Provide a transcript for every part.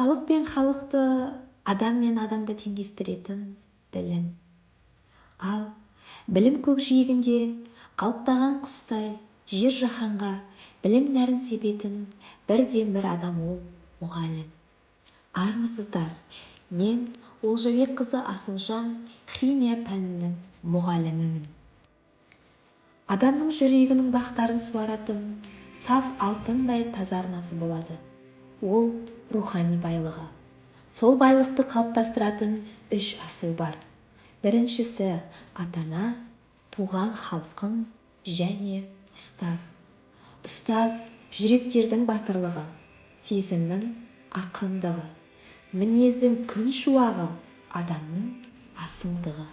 Халық пен халықты, адам мен адамды теңдестіретін білім. Ал білім көкжиегінде қалықтаған құстай жер жаһанға білім нәрін себетін бірден бір адам, ол мұғалім. Армысыздар, мен Олжабекқызы Асылжан химия пәнінің мұғалімімін. Адамның жүрегінің бақтарын суаратын саф алтындай таза арнасы болады. Ол рухани байлығы. Сол байлықты қалыптастыратын 3 асыл бар. Біріншісі ата-ана, туған халқың және ұстаз. Ұстаз жүректердің батырлығы, сезімнің ақындығы, мінездің күн шуағы, адамның асылдығы.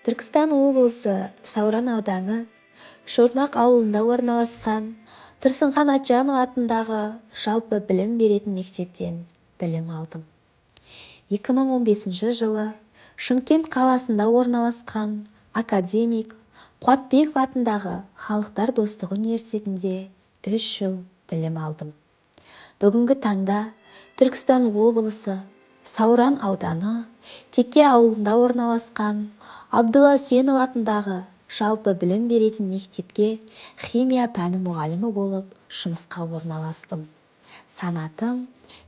Түркістан облысы Сауран ауданы Шорнақ ауылында орналасқан Тұрсынхан Атжанов атындағы жалпы білім беретін мектептен білім алдым. 2015 жылы Шымкент қаласында орналасқан академик Қуатбеков атындағы Халықтар достығы университетінде 3 жыл білім алдым. Бүгінгі таңда Түркістан облысы Сауран ауданы Теке ауылында орналасқан Абдулла Үсенов атындағы жалпы білім беретін мектепке химия пәні мұғалімі болып жұмысқа орналастым. Санатым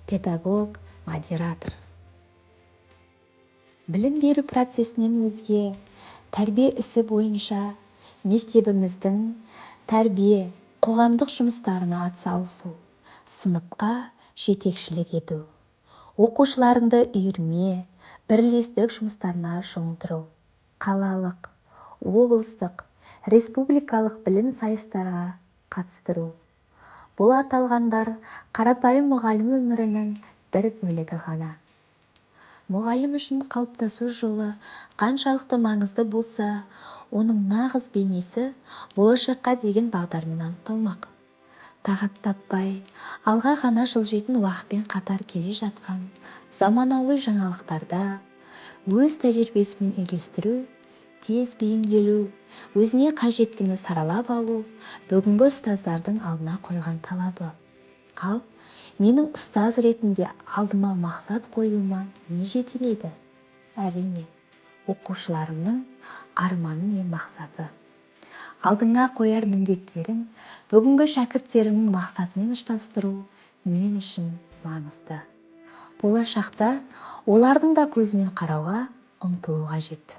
педагог, модератор. Білім беру процесінен өзге тәрбие ісі бойынша мектебіміздің тәрбие қоғамдық жұмыстарына атсалысу, сыныпқа жетекшілік ету, оқушыларыңды үйірме, бірлестік жұмыстарына жұмылдыру, қалалық, облыстық, республикалық білім сайыстарға қатыстыру. Бұл аталғандар қарапайым мұғалім өмірінің бір бөлігі ғана. Мұғалім үшін қалыптасу жолы қаншалықты маңызды болса, оның нағыз бейнесі болашаққа деген бағдармен анықталмақ. Тағат таппай, алға ғана жылжитын уақытпен қатар келе жатқан заманауи жаңалықтарда өз тәжірибесімен үйлестіру, тез бейімделу, өзіне қажеттіні саралап алу бүгінгі ұстаздардың алдына қойған талабы. Ал менің ұстаз ретінде алдыма мақсат қоюыма не жетелейді? Әрине, оқушыларымның арманы мен мақсаты. Алдыңа қояр міндеттерін бүгінгі шәкірттерімнің мақсатымен ұштастыру мен үшін маңызды. Болашақта олардың да көзімен қарауға ұмтылу қажет.